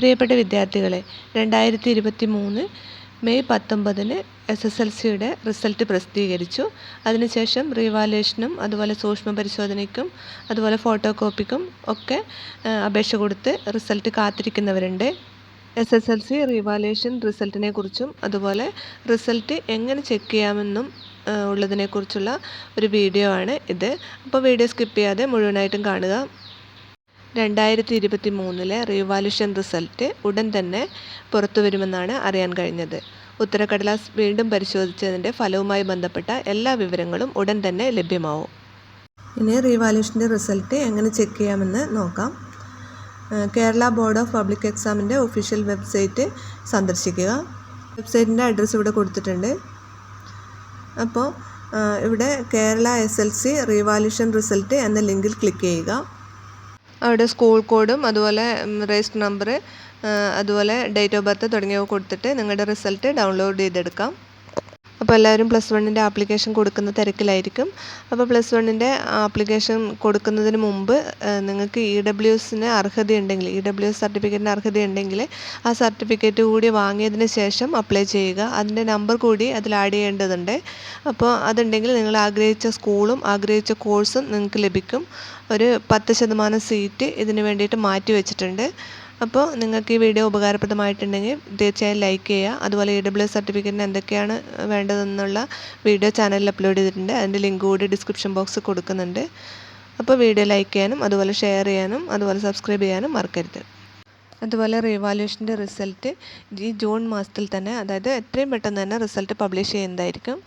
പ്രിയപ്പെട്ട വിദ്യാർത്ഥികളെ, 2023 May 19 SSLCയുടെ result പ്രസിദ്ധീകരിച്ചു. അതിനുശേഷം റീവാലുവേഷനും അതുപോലെ സൂക്ഷ്മ പരിശോധനയ്ക്കും അതുപോലെ ഫോട്ടോ കോപ്പിക്കും ഒക്കെ അപേക്ഷ കൊടുത്ത് റിസൾട്ട് കാത്തിരിക്കുന്നവരുണ്ട്. SSLC റീവാലുവേഷൻ റിസൾട്ടിനെ കുറിച്ചും അതുപോലെ റിസൾട്ട് എങ്ങനെ ചെക്ക് ചെയ്യാമെന്നും ഉള്ളതിനെക്കുറിച്ചുള്ള ഒരു വീഡിയോ ആണ് ഇത്. അപ്പോൾ വീഡിയോ സ്കിപ്പ് ചെയ്യാതെ മുഴുവനായിട്ടും കാണുക. 2023 റീവാലുവേഷൻ റിസൾട്ട് ഉടൻ തന്നെ പുറത്തു വരുമെന്നാണ് അറിയാൻ കഴിഞ്ഞത്. ഉത്തരക്കടലാസ് വീണ്ടും പരിശോധിച്ചതിൻ്റെ ഫലവുമായി ബന്ധപ്പെട്ട എല്ലാ വിവരങ്ങളും ഉടൻ തന്നെ ലഭ്യമാവും. ഇനി റീവാലുവേഷൻ്റെ റിസൾട്ട് എങ്ങനെ ചെക്ക് ചെയ്യാമെന്ന് നോക്കാം. കേരള ബോർഡ് ഓഫ് പബ്ലിക് എക്സാമിൻ്റെ ഒഫീഷ്യൽ വെബ്സൈറ്റ് സന്ദർശിക്കുക. വെബ്സൈറ്റിൻ്റെ അഡ്രസ്സ് ഇവിടെ കൊടുത്തിട്ടുണ്ട്. അപ്പോൾ ഇവിടെ കേരള SLC റീവാലുവേഷൻ റിസൾട്ട് എന്ന ലിങ്കിൽ ക്ലിക്ക് ചെയ്യുക. അവിടെ സ്കൂൾ കോഡും അതുപോലെ രജിസ്റ്റർ നമ്പർ അതുപോലെ ഡേറ്റ് ഓഫ് ബർത്ത് തുടങ്ങിയവ കൊടുത്തിട്ട് നിങ്ങളുടെ റിസൾട്ട് ഡൗൺലോഡ് ചെയ്തെടുക്കാം. അപ്പോൾ എല്ലാവരും +1ൻ്റെ ആപ്ലിക്കേഷൻ കൊടുക്കുന്ന തിരക്കിലായിരിക്കും. അപ്പോൾ +1ൻ്റെ ആപ്ലിക്കേഷൻ കൊടുക്കുന്നതിന് മുമ്പ് നിങ്ങൾക്ക് EWSന് അർഹതയുണ്ടെങ്കിൽ EWS സർട്ടിഫിക്കറ്റിന് അർഹതയുണ്ടെങ്കിൽ ആ സർട്ടിഫിക്കറ്റ് കൂടി വാങ്ങിയതിന് ശേഷം അപ്ലൈ ചെയ്യുക. അതിൻ്റെ നമ്പർ കൂടി അതിൽ ആഡ് ചെയ്യേണ്ടതുണ്ട്. അപ്പോൾ അതുണ്ടെങ്കിൽ നിങ്ങൾ ആഗ്രഹിച്ച സ്കൂളും ആഗ്രഹിച്ച കോഴ്സും നിങ്ങൾക്ക് ലഭിക്കും. ഒരു 10% സീറ്റ് ഇതിന് വേണ്ടിയിട്ട് മാറ്റി വെച്ചിട്ടുണ്ട്. അപ്പോൾ നിങ്ങൾക്ക് ഈ വീഡിയോ ഉപകാരപ്രദമായിട്ടുണ്ടെങ്കിൽ തീർച്ചയായും ലൈക്ക് ചെയ്യുക. അതുപോലെ EWS സർട്ടിഫിക്കറ്റിന് എന്തൊക്കെയാണ് വേണ്ടതെന്നുള്ള വീഡിയോ ചാനലിൽ അപ്ലോഡ് ചെയ്തിട്ടുണ്ട്. അതിൻ്റെ ലിങ്ക് കൂടി ഡിസ്ക്രിപ്ഷൻ ബോക്സിൽ കൊടുക്കുന്നുണ്ട്. അപ്പോൾ വീഡിയോ ലൈക്ക് ചെയ്യാനും അതുപോലെ ഷെയർ ചെയ്യാനും അതുപോലെ സബ്സ്ക്രൈബ് ചെയ്യാനും മറക്കരുത്. അതുപോലെ റീവാലുവേഷൻ്റെ റിസൾട്ട് ഈ ജൂൺ മാസത്തിൽ തന്നെ, അതായത് എത്രയും പെട്ടെന്ന് തന്നെ റിസൾട്ട് പബ്ലിഷ് ചെയ്യുന്നതായിരിക്കും.